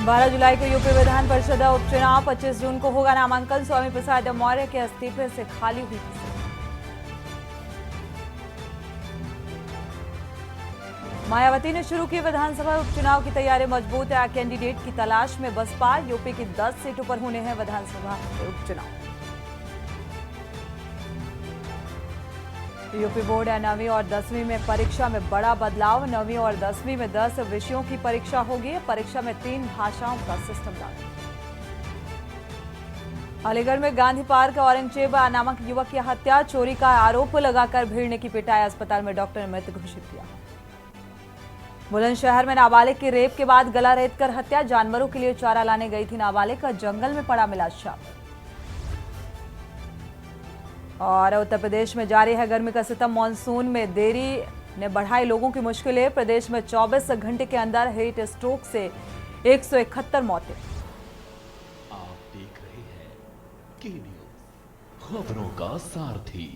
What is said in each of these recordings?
12 जुलाई को यूपी विधान परिषद उपचुनाव, 25 जून को होगा नामांकन। स्वामी प्रसाद मौर्य के इस्तीफे से खाली हुई सीट। मायावती ने शुरू की विधानसभा उपचुनाव की तैयारी मजबूत है। कैंडिडेट की तलाश में बसपा। यूपी की 10 सीटों पर होने हैं विधानसभा के उपचुनाव। यूपी बोर्ड 9वीं और 10वीं में परीक्षा में बड़ा बदलाव। 9वीं और 10वीं में 10 विषयों की परीक्षा होगी। परीक्षा में 3 भाषाओं का सिस्टम लागू। अलीगढ़ में गांधी पार्क औरंगजेब नामक युवक की हत्या, चोरी का आरोप लगाकर भीड़ ने की पिटाई। अस्पताल में डॉक्टर ने मृत घोषित किया। बुलंदशहर में नाबालिग की रेप के बाद गला रेतकर हत्या, जानवरों के लिए चारा लाने गई थी नाबालिग का, जंगल में पड़ा मिला शव। और उत्तर प्रदेश में जारी है गर्मी का सितम। मानसून में देरी ने बढ़ाई लोगों की मुश्किलें। प्रदेश में 24 घंटे के अंदर हीट स्ट्रोक से 171 मौतें। आप देख रहे हैं के न्यूज़, खबरों का सारथी।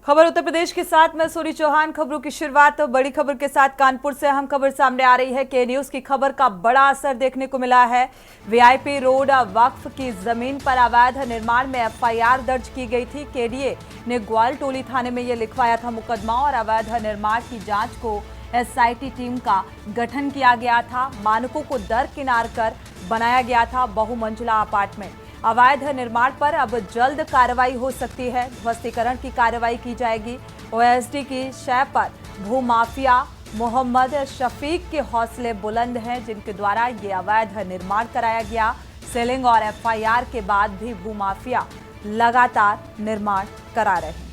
खबर उत्तर प्रदेश के साथ मैं सूरी चौहान। खबरों की शुरुआत बड़ी खबर के साथ कानपुर से अहम खबर सामने आ रही है। के न्यूज की खबर का बड़ा असर देखने को मिला है। वीआईपी रोड वक्फ की जमीन पर अवैध निर्माण में एफआईआर दर्ज की गई थी। केडीए ने ग्वालटोली थाने में यह लिखवाया था मुकदमा और अवैध निर्माण की जांच को एसआईटी टीम का गठन किया गया था। मानकों को दरकिनार कर बनाया गया था बहुमंजिला अपार्टमेंट। अवैध निर्माण पर अब जल्द कार्रवाई हो सकती है। ध्वस्तीकरण की कार्रवाई की जाएगी। ओएसडी की शय पर भूमाफिया मोहम्मद शफीक के हौसले बुलंद हैं, जिनके द्वारा ये अवैध निर्माण कराया गया। सेलिंग और एफआईआर के बाद भी भूमाफिया लगातार निर्माण करा रहे हैं।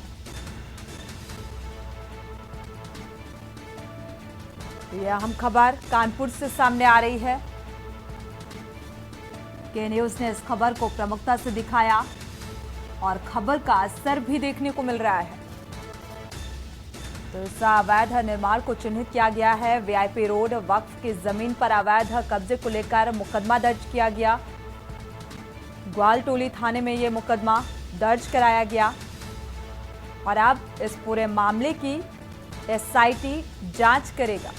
यह अहम खबर कानपुर से सामने आ रही है। के न्यूज ने इस खबर को प्रमुखता से दिखाया और खबर का असर भी देखने को मिल रहा है। तो इस अवैध निर्माण को चिन्हित किया गया है। वीआईपी रोड वक्फ की जमीन पर अवैध कब्जे को लेकर मुकदमा दर्ज किया गया। ग्वालटोली थाने में यह मुकदमा दर्ज कराया गया और अब इस पूरे मामले की एसआईटी जांच करेगा।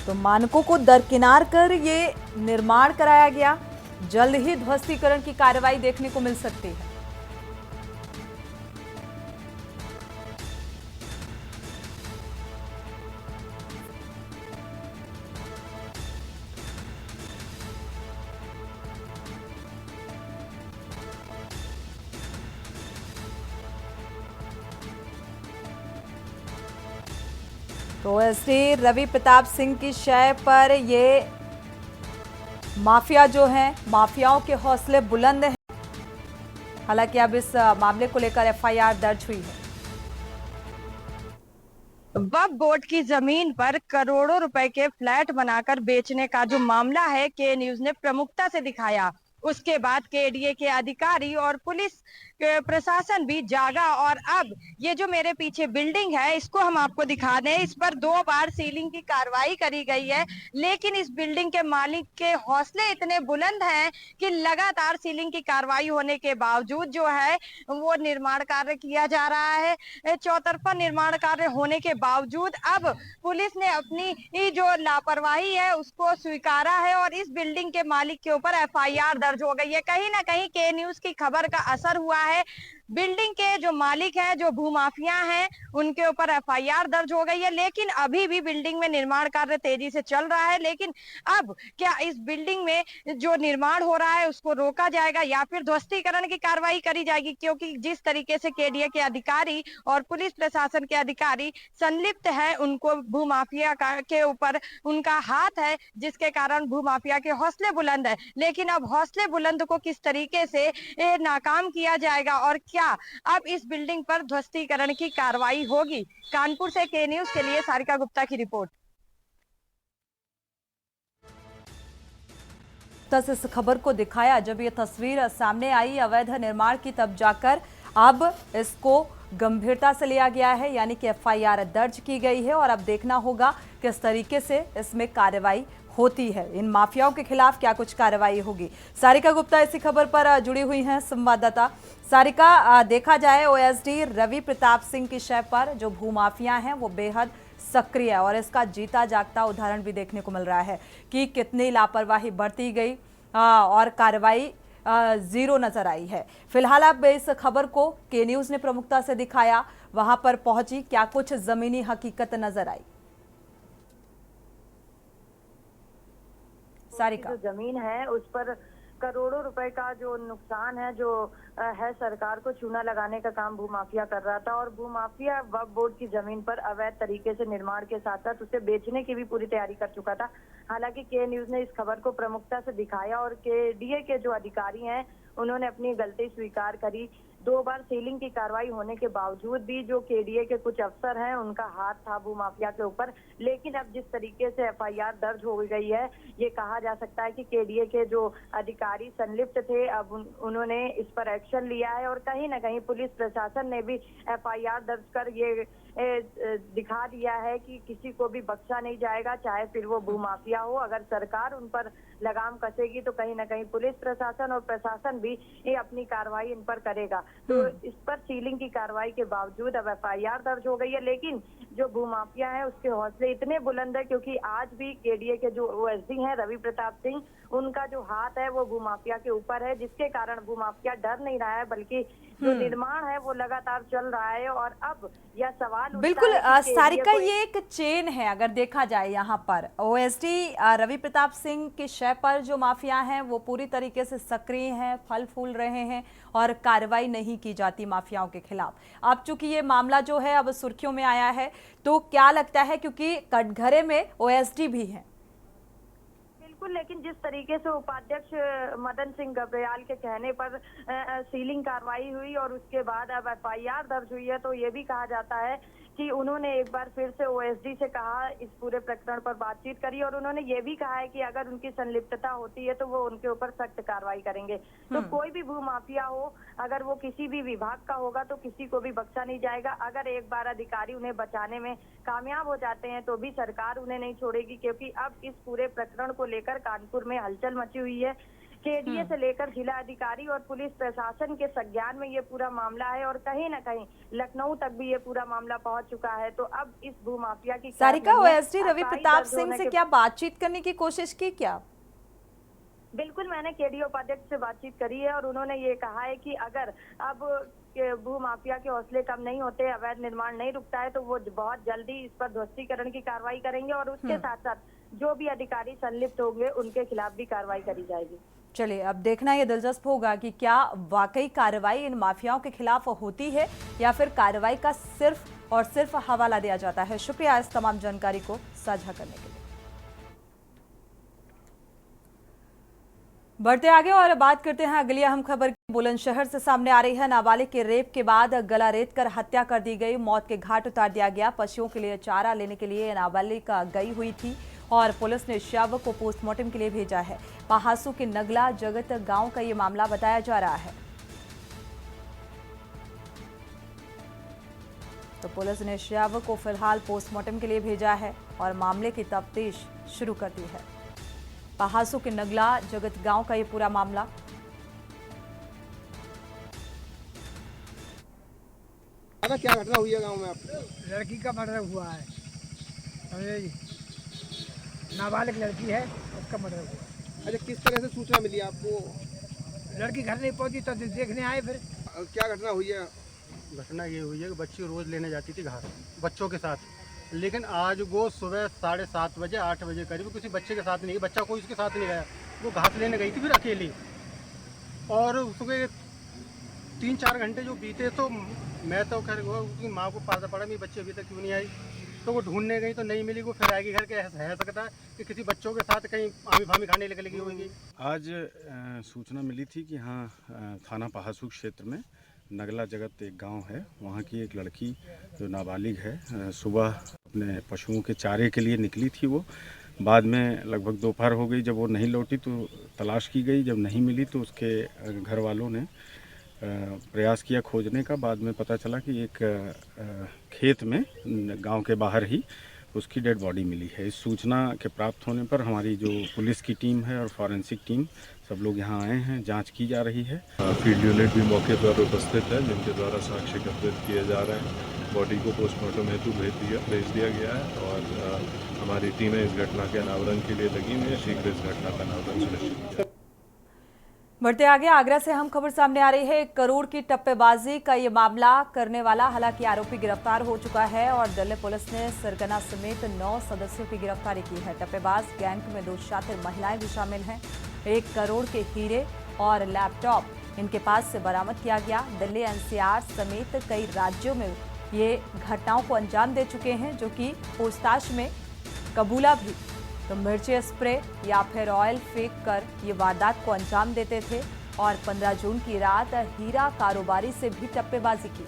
तो मानकों को दरकिनार कर ये निर्माण कराया गया। जल्द ही ध्वस्तीकरण की कार्रवाई देखने को मिल सकती है। तो एसडी रवि प्रताप सिंह की शय पर ये माफिया जो हैं, माफियाओं के हौसले बुलंद हैं। हालांकि अब इस मामले को लेकर एफआईआर दर्ज हुई है। वक्फ बोर्ड की जमीन पर करोड़ों रुपए के फ्लैट बनाकर बेचने का जो मामला है, के न्यूज ने प्रमुखता से दिखाया। उसके बाद केडीए के अधिकारी और पुलिस प्रशासन भी जागा और अब ये जो मेरे पीछे बिल्डिंग है, इसको हम आपको दिखा दें। इस पर 2 बार सीलिंग की कार्रवाई करी गई है, लेकिन इस बिल्डिंग के मालिक के हौसले इतने बुलंद हैं कि लगातार सीलिंग की कार्रवाई होने के बावजूद जो है वो निर्माण कार्य किया जा रहा है। चौतरफा निर्माण कार्य होने के बावजूद अब पुलिस ने अपनी जो लापरवाही है उसको स्वीकारा है और इस बिल्डिंग के मालिक के ऊपर एफआईआर दर्ज हो गई है। कहीं ना कहीं के न्यूज की खबर का असर हुआ है। बिल्डिंग के जो मालिक हैं, जो भूमाफिया हैं, उनके ऊपर एफआईआर दर्ज हो गई है, लेकिन अभी भी बिल्डिंग में निर्माण कार्य तेजी से चल रहा है। लेकिन अब क्या इस बिल्डिंग में जो निर्माण हो रहा है उसको रोका जाएगा या फिर ध्वस्तीकरण की कार्रवाई करी जाएगी? क्योंकि जिस तरीके से केडीए के अधिकारी और पुलिस प्रशासन के अधिकारी संलिप्त है, उनको भूमाफिया के ऊपर उनका हाथ है, जिसके कारण भूमाफिया के हौसले बुलंद है। लेकिन अब हौसले बुलंद को किस तरीके से नाकाम किया जाएगा और क्या अब इस बिल्डिंग पर ध्वस्तीकरण की कार्रवाई होगी? कानपुर से के न्यूज के लिए सारिका गुप्ता की रिपोर्ट। तस इस खबर को दिखाया जब ये तस्वीर सामने आई अवैध निर्माण की, तब जाकर अब इसको गंभीरता से लिया गया है, यानी कि एफआईआर दर्ज की गई है और अब देखना होगा किस तरीके से इसमें कार्रवाई होती है। इन माफियाओं के खिलाफ क्या कुछ कार्रवाई होगी? सारिका गुप्ता इसी खबर पर जुड़ी हुई हैं संवाददाता। सारिका, देखा जाए ओएसडी रवि प्रताप सिंह की शय पर जो भूमाफिया हैं वो बेहद सक्रिय है और इसका जीता जागता उदाहरण भी देखने को मिल रहा है कि कितनी लापरवाही बरती गई और कार्रवाई जीरो नजर आई है। फिलहाल अब इस खबर को के न्यूज ने प्रमुखता से दिखाया, वहां पर पहुंची, क्या कुछ जमीनी हकीकत नजर आई? सारिका, जो जमीन है उस पर करोड़ों रुपए का जो नुकसान है जो है सरकार को चूना लगाने का काम भूमाफिया कर रहा था और भूमाफिया वक्फ बोर्ड की जमीन पर अवैध तरीके से निर्माण के साथ साथ उसे बेचने की भी पूरी तैयारी कर चुका था। हालांकि के न्यूज ने इस खबर को प्रमुखता से दिखाया और केडीए के जो अधिकारी हैं उन्होंने अपनी गलती स्वीकार करी। 2 बार सीलिंग की कार्रवाई होने के बावजूद भी जो केडीए के कुछ अफसर हैं उनका हाथ था भूमाफिया के ऊपर। लेकिन अब जिस तरीके से एफआईआर दर्ज हो गई है, ये कहा जा सकता है कि केडीए के जो अधिकारी संलिप्त थे अब उन्होंने इस पर एक्शन लिया है और कहीं ना कहीं पुलिस प्रशासन ने भी एफआईआर दर्ज कर ये दिखा दिया है कि किसी को भी बख्शा नहीं जाएगा, चाहे फिर वो भूमाफिया हो। अगर सरकार उन पर लगाम कसेगी तो कहीं ना कहीं पुलिस प्रशासन और प्रशासन भी ये अपनी कार्रवाई इन पर करेगा। तो इस पर सीलिंग की कार्रवाई के बावजूद अब एफआईआर दर्ज हो गई है, लेकिन जो भूमाफिया है उसके हौसले इतने बुलंद है क्योंकि आज भी केडीए के जो ओएसडी हैं रवि प्रताप सिंह, उनका जो हाथ है वो भूमाफिया के ऊपर है, जिसके कारण भूमाफिया डर नहीं रहा है बल्कि जो निर्माण है वो लगातार चल रहा है। और अब यह सवाल बिल्कुल सारिका, ये एक चेन है अगर देखा जाए। यहाँ पर ओएसडी रवि प्रताप सिंह के शय पर जो माफिया हैं वो पूरी तरीके से सक्रिय हैं, फल फूल रहे हैं और कार्रवाई नहीं की जाती माफियाओं के खिलाफ। अब चूंकि ये मामला जो है अब सुर्खियों में आया है, तो क्या लगता है, क्योंकि कटघरे में ओएसडी भी है? बिल्कुल, लेकिन जिस तरीके से उपाध्यक्ष मदन सिंह घबरियाल के कहने पर सीलिंग कार्रवाई हुई और उसके बाद अब एफआईआर दर्ज हुई है, तो ये भी कहा जाता है कि उन्होंने एक बार फिर से ओएसडी से कहा, इस पूरे प्रकरण पर बातचीत करी और उन्होंने ये भी कहा है कि अगर उनकी संलिप्तता होती है तो वो उनके ऊपर सख्त कार्रवाई करेंगे। तो कोई भी भूमाफिया हो, अगर वो किसी भी विभाग का होगा तो किसी को भी बख्शा नहीं जाएगा। अगर एक बार अधिकारी उन्हें बचाने में कामयाब हो जाते हैं तो भी सरकार उन्हें नहीं छोड़ेगी, क्योंकि अब इस पूरे प्रकरण को लेकर कानपुर में हलचल मची हुई है। केडीए से लेकर जिला अधिकारी और पुलिस प्रशासन के संज्ञान में ये पूरा मामला है और कहीं ना कहीं लखनऊ तक भी ये पूरा मामला पहुंच चुका है। तो अब इस भूमाफिया की सारिका, ओएसडी रवि प्रताप सिंह से क्या बातचीत करने की कोशिश की क्या? बिल्कुल, मैंने केडीए उपाध्यक्ष से बातचीत करी है और उन्होंने ये कहा है कि अगर अब भूमाफिया के हौसले कम नहीं होते, अवैध निर्माण नहीं रुकता है तो वो बहुत जल्दी इस पर ध्वस्तीकरण की कार्रवाई करेंगे और उसके साथ साथ जो भी अधिकारी संलिप्त होंगे उनके खिलाफ भी कार्रवाई करी जाएगी। चलिए, अब देखना ये दिलचस्प होगा कि क्या वाकई कार्रवाई इन माफियाओं के खिलाफ होती है या फिर कार्रवाई का सिर्फ और सिर्फ हवाला दिया जाता है। शुक्रिया इस तमाम जानकारी को साझा करने के लिए। बढ़ते आगे और बात करते हैं अगली अहम खबर की। बुलंदशहर से सामने आ रही है। नाबालिग के रेप के बाद गला रेत कर हत्या कर दी गई, मौत के घाट उतार दिया गया। पशुओं के लिए चारा लेने के लिए नाबालिग गई हुई थी और पुलिस ने शव को पोस्टमार्टम के लिए भेजा है। पहासू के नगला जगत गांव का ये मामला बताया जा रहा है। तो पुलिस ने शव को फिलहाल पोस्टमार्टम के लिए भेजा है और मामले की तफ्तीश शुरू कर दी है। पहासू के नगला जगत गांव का ये पूरा मामला। क्या घटना हुई है गांव में? आप लड़की का मर्डर हुआ है, समझे जी, नाबालिग लड़की है, उसका मर्डर हुआ। अच्छा, किस तरह से सूचना मिली आपको? लड़की घर नहीं पहुंची तो देखने आए। फिर क्या घटना हुई है? घटना ये हुई है कि बच्ची रोज़ लेने जाती थी घर बच्चों के साथ, लेकिन आज वो सुबह 7:30 बजे 8 बजे करीब किसी बच्चे के साथ नहीं गई, बच्चा कोई उसके साथ नहीं गया, वो घास लेने गई थी फिर अकेली। और सुबह 3-4 घंटे जो बीते तो मैं तो खैर उसकी माँ को पासा पड़ा, मेरी बच्ची अभी तक क्यों नहीं आई। तो वो ढूंढने गई तो नहीं मिली। वो फिर आएगी घर के, है सकता है कि किसी बच्चों के साथ कहीं आमी फामी खाने निकल गई होगी। आज सूचना मिली थी कि हाँ, थाना पहासू क्षेत्र में नगला जगत एक गांव है, वहाँ की एक लड़की जो नाबालिग है सुबह अपने पशुओं के चारे के लिए निकली थी। वो बाद में लगभग दोपहर हो गई, जब वो नहीं लौटी तो तलाश की गई। जब नहीं मिली तो उसके घर वालों ने प्रयास किया खोजने का। बाद में पता चला कि एक खेत में गांव के बाहर ही उसकी डेड बॉडी मिली है। इस सूचना के प्राप्त होने पर हमारी जो पुलिस की टीम है और फॉरेंसिक टीम सब लोग यहाँ आए हैं, जांच की जा रही है। फील्ड यूनिट भी मौके पर उपस्थित है, जिनके द्वारा साक्ष्य एकत्रित किए जा रहे हैं। बॉडी को पोस्टमार्टम हेतु भेज दिया गया है और हमारी टीमें इस घटना के अनावरण के लिए लगी हुई है। शीघ्र इस घटना का अनावरण सुनिश्चित किया। बढ़ते आगे, आगरा से अहम खबर सामने आ रही है। 1 करोड़ की टप्पेबाजी का ये मामला करने वाला हालांकि आरोपी गिरफ्तार हो चुका है और दिल्ली पुलिस ने सरगना समेत 9 सदस्यों की गिरफ्तारी की है। टप्पेबाज गैंग में 2 शातिर महिलाएं भी शामिल हैं। 1 करोड़ के हीरे और लैपटॉप इनके पास से बरामद किया गया। दिल्ली एनसीआर समेत कई राज्यों में ये घटनाओं को अंजाम दे चुके हैं, जो कि पूछताछ में कबूला भी। तो मिर्ची स्प्रे या फिर ऑयल फेंक कर ये वारदात को अंजाम देते थे और 15 जून की रात हीरा कारोबारी से भी टप्पेबाजी की।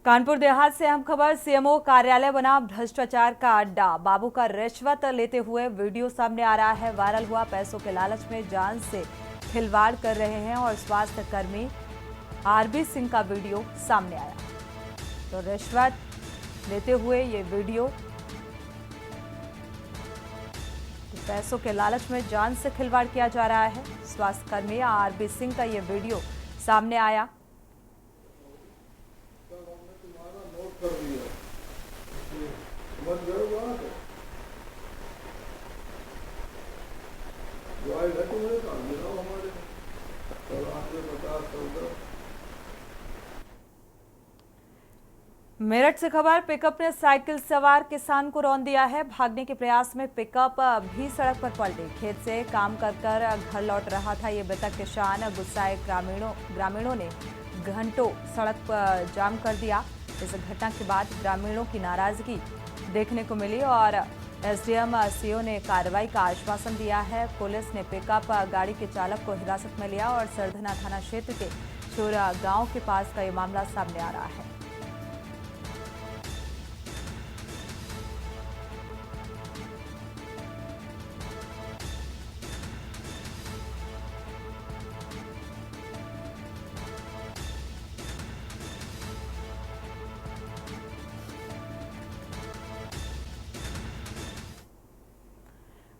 कानपुर देहात से अहम खबर, सीएमओ कार्यालय बना भ्रष्टाचार का अड्डा। बाबू का रिश्वत लेते हुए वीडियो सामने आ रहा है। वायरल हुआ, पैसों के लालच में जान से खिलवाड़ कर रहे हैं और स्वास्थ्य कर्मी आरबी सिंह का वीडियो सामने आया। तो रिश्वत लेते हुए ये वीडियो, तो पैसों के लालच में जान से खिलवाड़ किया जा रहा है। स्वास्थ्य कर्मी आरबी सिंह का ये वीडियो सामने आया। मेरठ से खबर, पिकअप ने साइकिल सवार किसान को रौंद दिया है। भागने के प्रयास में पिकअप भी सड़क पर पलटी। खेत से काम कर घर लौट रहा था ये मृतक किसान। गुस्साए ग्रामीणों ने घंटों सड़क पर जाम कर दिया। इस घटना के बाद ग्रामीणों की नाराजगी देखने को मिली और एसडीएम सीओ ने कार्रवाई का आश्वासन दिया है। पुलिस ने पिकअप गाड़ी के चालक को हिरासत में लिया और सरधना थाना क्षेत्र के चोरा गांव के पास का ये मामला सामने आ रहा है।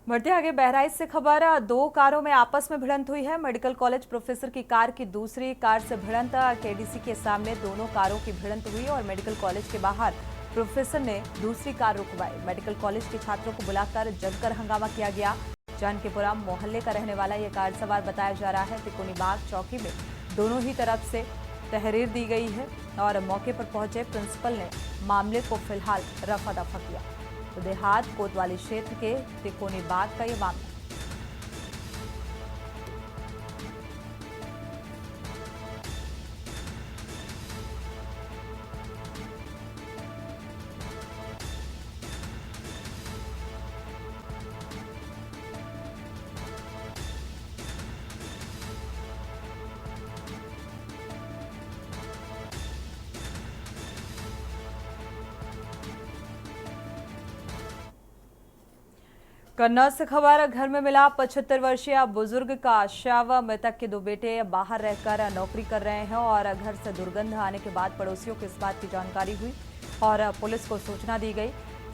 बढ़ते आगे, बहराइच से खबर, 2 कारों में आपस में भिड़ंत हुई है। मेडिकल कॉलेज प्रोफेसर की कार की दूसरी कार से भिड़ंत। केडीसी के सामने दोनों कारों की भिड़ंत हुई और मेडिकल कॉलेज के बाहर प्रोफेसर ने दूसरी कार रुकवाई। मेडिकल कॉलेज के छात्रों को बुलाकर जमकर हंगामा किया गया। जानकीपुरा मोहल्ले का रहने वाला ये कार सवार बताया जा रहा है। तिकोनी बाग चौकी में दोनों ही तरफ से तहरीर दी गई है और मौके पर पहुंचे प्रिंसिपल ने मामले को फिलहाल रफा दफा किया। तो देहात कोतवाली क्षेत्र के तिकोनी बाग का ये मामला। कन्नौज से खबर, घर में मिला 75 वर्षीय बुजुर्ग का शव। मृतक के 2 बेटे बाहर रहकर नौकरी कर रहे हैं और घर से दुर्गंध आने के बाद पड़ोसियों को इस बात की जानकारी हुई और पुलिस को सूचना दी गई।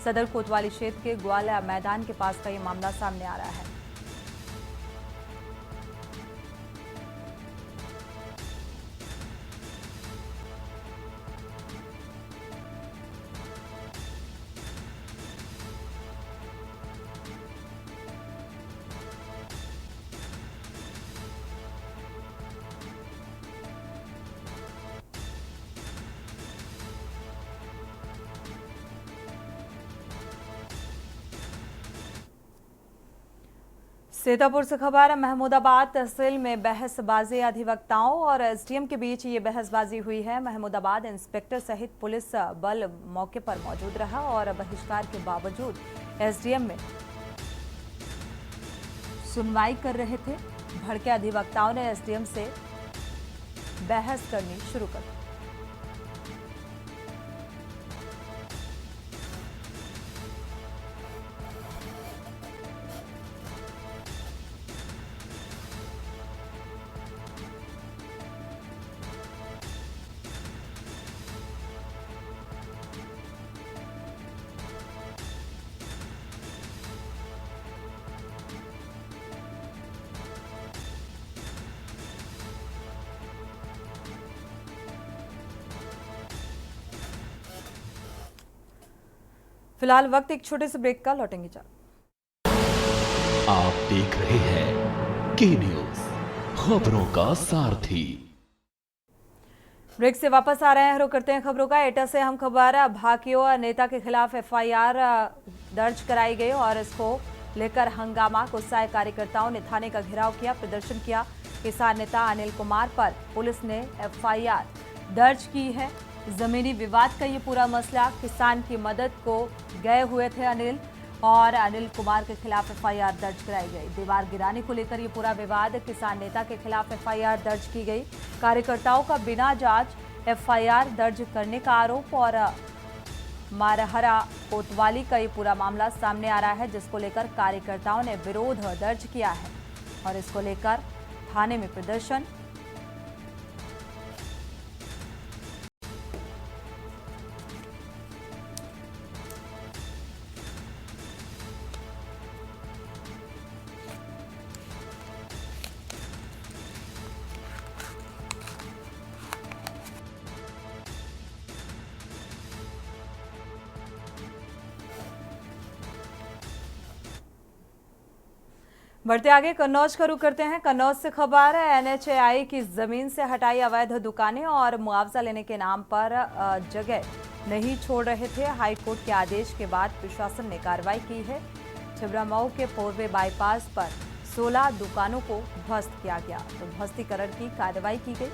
सदर कोतवाली क्षेत्र के ग्वालिया मैदान के पास का ये मामला सामने आ रहा है। सीतापुर से खबर। महमूदाबाद तहसील में बहसबाजी अधिवक्ताओं और एसडीएम के बीच ये बहसबाजी हुई है। महमूदाबाद इंस्पेक्टर सहित पुलिस बल मौके पर मौजूद रहा और बहिष्कार के बावजूद एसडीएम में सुनवाई कर रहे थे। भड़के अधिवक्ताओं ने एसडीएम से बहस करनी शुरू कर दी। फिलहाल वक्त एक छोटे से ब्रेक का, लौटेंगे जल्द। आप देख रहे हैं के न्यूज, खबरों का सारथी। ब्रेक से वापस आ रहे हैं, रुख करते हैं खबरों का। एटा से हम खबर। भाकियों नेता के खिलाफ एफआईआर दर्ज कराई गई और इसको लेकर हंगामा। गुस्साए कार्यकर्ताओं ने थाने का घेराव किया, प्रदर्शन किया। किसान नेता अनिल कुमार पर पुलिस ने एफआईआर दर्ज की है। जमीनी विवाद का ये पूरा मसला, किसान की मदद को गए हुए थे अनिल, और अनिल कुमार के खिलाफ एफआईआर दर्ज कराई गई। दीवार गिराने को लेकर ये पूरा विवाद, किसान नेता के खिलाफ एफआईआर दर्ज की गई। कार्यकर्ताओं का बिना जांच एफआईआर दर्ज करने का आरोप और मारहरा कोतवाली का ये पूरा मामला सामने आ रहा है, जिसको लेकर कार्यकर्ताओं ने विरोध दर्ज किया है और इसको लेकर थाने में प्रदर्शन। बढ़ते आगे, कन्नौज का रुख करते हैं। कन्नौज से खबर है। एनएचएआई की जमीन से हटाई अवैध दुकानें और मुआवजा लेने के नाम पर जगह नहीं छोड़ रहे थे। हाईकोर्ट के आदेश के बाद प्रशासन ने कार्रवाई की है। छिबरामऊ के पूर्वे बाईपास पर 16 दुकानों को ध्वस्त किया गया, तो ध्वस्तीकरण की कार्रवाई की गई।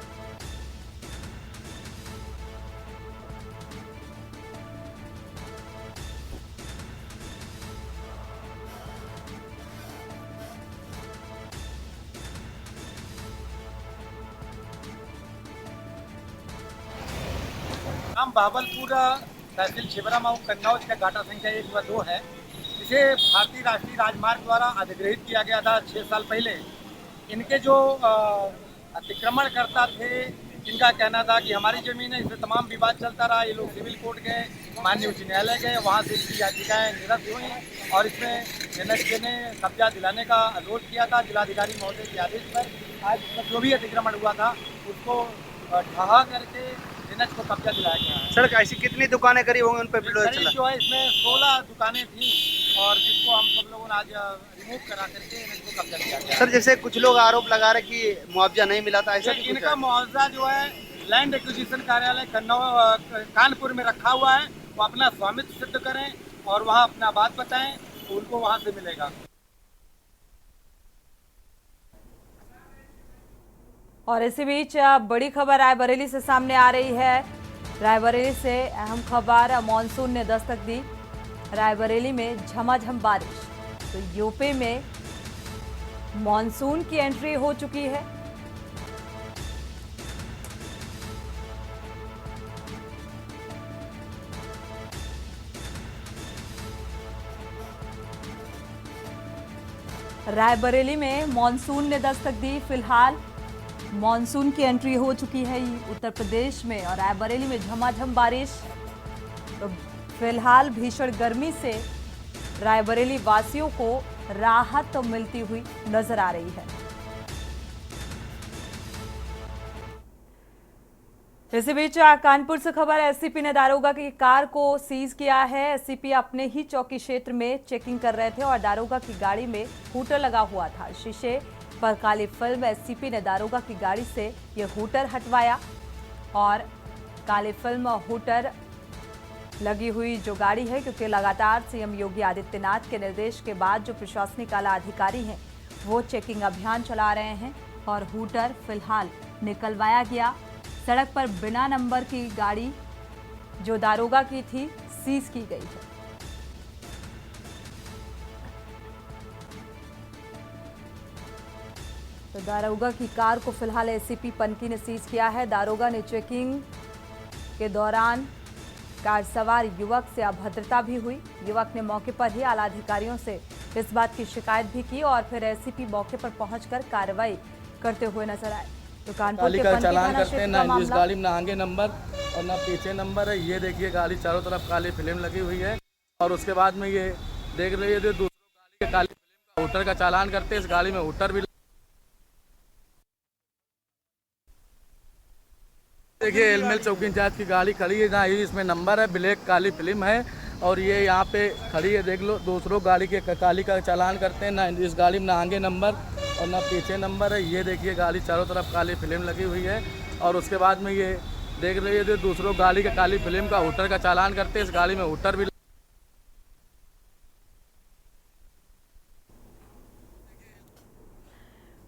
नाम बाबलपुर तहसील छिबरामऊ कन्नौज का गाटा संख्या 1 व 2 है। इसे भारतीय राष्ट्रीय राजमार्ग द्वारा अधिग्रहित किया गया था 6 साल पहले। इनके जो अतिक्रमणकर्ता थे, इनका कहना था कि हमारी ज़मीन है, इसमें तमाम विवाद चलता रहा। ये लोग सिविल कोर्ट गए, माननीय उच्च न्यायालय गए, वहाँ से इसकी याचिकाएँ निरस्त हुई और इसमें एनएचए ने कब्जा दिलाने का अनुरोध किया था। जिलाधिकारी महोदय के आदेश पर आज जो भी अतिक्रमण हुआ था उसको ढहा करके एनएच को कब्जा दिलाया गया है। सर, ऐसी कितनी दुकानें करीब होंगी उन पर करीब जो है इसमें 16 दुकानें थी और जिसको हम सब लोगों ने आज रिमूव करा करके एनएच को कब्जा दिया गया। सर, जैसे कुछ लोग आरोप लगा रहे कि मुआवजा नहीं मिला था, ऐसा इनका मुआवजा जो है लैंड एक्विजिशन कार्यालय कानपुर में रखा हुआ है। वो अपना स्वामित्व सिद्ध करें और वहाँ अपना बात बताएं, तो उनको वहाँ से मिलेगा। और इसी बीच बड़ी खबर रायबरेली से सामने आ रही है। रायबरेली से अहम खबर, मॉनसून ने दस्तक दी। रायबरेली में झमाझम बारिश, तो यूपी में मॉनसून की एंट्री हो चुकी है। रायबरेली में मॉनसून ने दस्तक दी। फिलहाल मॉनसून की एंट्री हो चुकी है उत्तर प्रदेश में और रायबरेली में झमाझम बारिश। तो फिलहाल भीषण गर्मी से रायबरेली वासियों को राहत तो मिलती हुई नजर आ रही है। इसी बीच कानपुर से खबर, एससीपी ने दारोगा की कार को सीज किया है। एससीपी अपने ही चौकी क्षेत्र में चेकिंग कर रहे थे और दारोगा की गाड़ी में हूटर लगा हुआ था। शीशे पर काली फिल्म, एससीपी ने दारोगा की गाड़ी से यह हूटर हटवाया और काली फिल्म हूटर लगी हुई जो गाड़ी है, क्योंकि लगातार सीएम योगी आदित्यनाथ के निर्देश के बाद जो प्रशासनिक आला अधिकारी हैं वो चेकिंग अभियान चला रहे हैं और हूटर फिलहाल निकलवाया गया। सड़क पर बिना नंबर की गाड़ी जो दारोगा की थी सीज की गई है। तो दारोगा की कार को फिलहाल एसीपी पनकी ने सीज किया है। दारोगा ने चेकिंग के दौरान कार सवार युवक से अभद्रता भी हुई। युवक ने मौके पर ही आला अधिकारियों से इस बात की शिकायत भी की और फिर एसीपी मौके पर पहुंचकर कार्रवाई करते हुए नजर आए। तो कानपुर के पनकी थाना क्षेत्र का मामला, इस गाड़ी में ना आगे नंबर और ना पीछे नंबर है। ये देखिए गाड़ी चारों तरफ काली फिल्म लगी हुई है और उसके बाद में ये देख लीजिए जो दूसरों गाड़ी के काली फिल्म का हूटर का चालान करते हैं। इस गाड़ी में हूटर भी देखिए एलमेल चौकी इंचार्ज की गाड़ी खड़ी है, ना ही इसमें नंबर है, ब्लैक काली फिल्म है और ये यहाँ पे खड़ी है। देख लो दूसरों गाड़ी के काली का चालान करते हैं। ना इस गाड़ी में ना आगे नंबर और ना पीछे नंबर है। ये देखिए गाड़ी चारों तरफ काली फिल्म लगी हुई है और उसके बाद में ये देख लीजिए जो दूसरों गाड़ी के काली फिल्म का हूटर का चालान करते हैं। इस गाड़ी में हूटर भी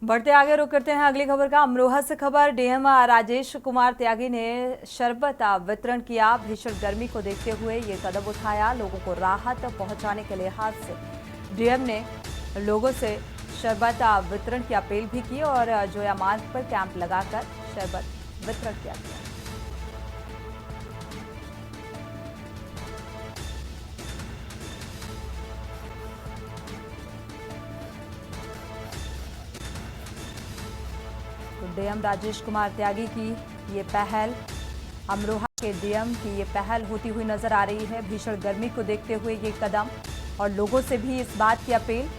बढ़ते आगे रुक करते हैं अगली खबर का। अमरोहा से खबर। डीएम राजेश कुमार त्यागी ने शरबत वितरण किया। भीषण गर्मी को देखते हुए ये कदम उठाया। लोगों को राहत पहुंचाने के लिहाज से डीएम ने लोगों से शरबत वितरण की अपील भी की और जोया मार्ग पर कैंप लगाकर शरबत वितरण किया गया। डीएम राजेश कुमार त्यागी की ये पहल, अमरोहा के डीएम की ये पहल होती हुई नजर आ रही है। भीषण गर्मी को देखते हुए ये कदम और लोगों से भी इस बात की अपील।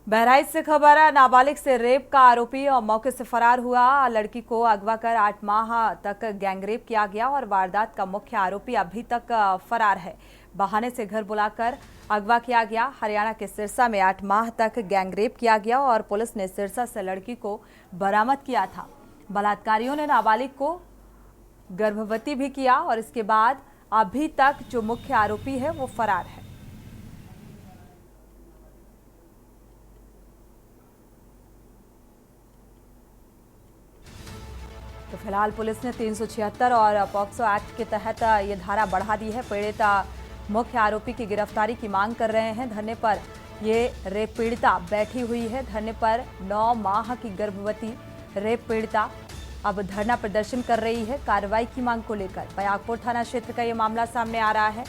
बहराइच से खबर है। नाबालिग से रेप का आरोपी और मौके से फरार हुआ। लड़की को अगवा कर 8 माह तक गैंगरेप किया गया और वारदात का मुख्य आरोपी अभी तक फरार है। बहाने से घर बुलाकर अगवा किया गया। हरियाणा के सिरसा में 8 माह तक गैंगरेप किया गया और पुलिस ने सिरसा से लड़की को बरामद किया था। बलात्कारियों ने नाबालिग को गर्भवती भी किया और इसके बाद अभी तक जो मुख्य आरोपी है वो फरार है। तो फिलहाल पुलिस ने 376 और पॉक्सो एक्ट के तहत ये धारा बढ़ा दी है। पीड़िता मुख्य आरोपी की गिरफ्तारी की मांग कर रहे हैं। धरने पर ये रेप पीड़िता बैठी हुई है। धरने पर 9 माह की गर्भवती रेप पीड़िता अब धरना प्रदर्शन कर रही है कार्रवाई की मांग को लेकर। पयागपुर थाना क्षेत्र का ये मामला सामने आ रहा है।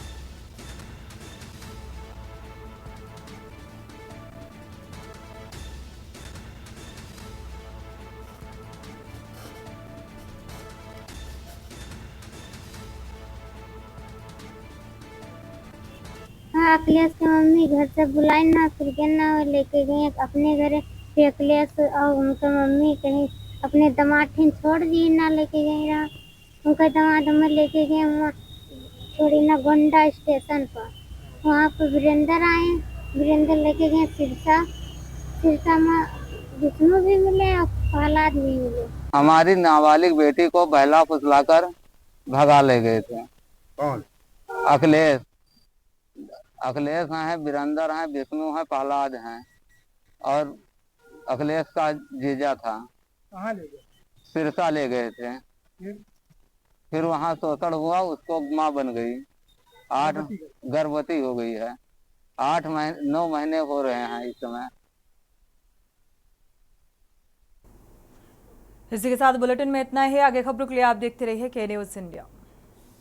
हाँ, अखिलेश की मम्मी घर से बुलाई ना, फिर के ना लेके गए अपने घर। फिर अखिलेश और उनके मम्मी कहीं अपने दामाद छोड़ दिए ना, लेके गए रहा। उनका दामाद हमें लेके गए वहाँ छोड़ी ना गोंडा स्टेशन पर। वहाँ पर वीरेंद्र आए, वीरेंद्र लेके गए सिरसा। सिरसा में विष्णु भी मिले और प्रहलाद भी मिले। हमारी नाबालिग बेटी को बहला फुसलाकर भगा ले गए थे। कौन? अखिलेश हैं, वीरेंद्र हैं, विष्णु हैं, प्रहलाद हैं और अखिलेश का जीजा था। कहाँ ले गए? सिरसा ले गए थे। फिर वहाँ शोषण हुआ, उसको माँ बन गई। 8 गर्भवती हो गई है। 9 महीने हो रहे हैं इस समय। इसी के साथ बुलेटिन में इतना ही। आगे खबरों के लिए आप देखते रहिए के न्यूज़ इंडिया।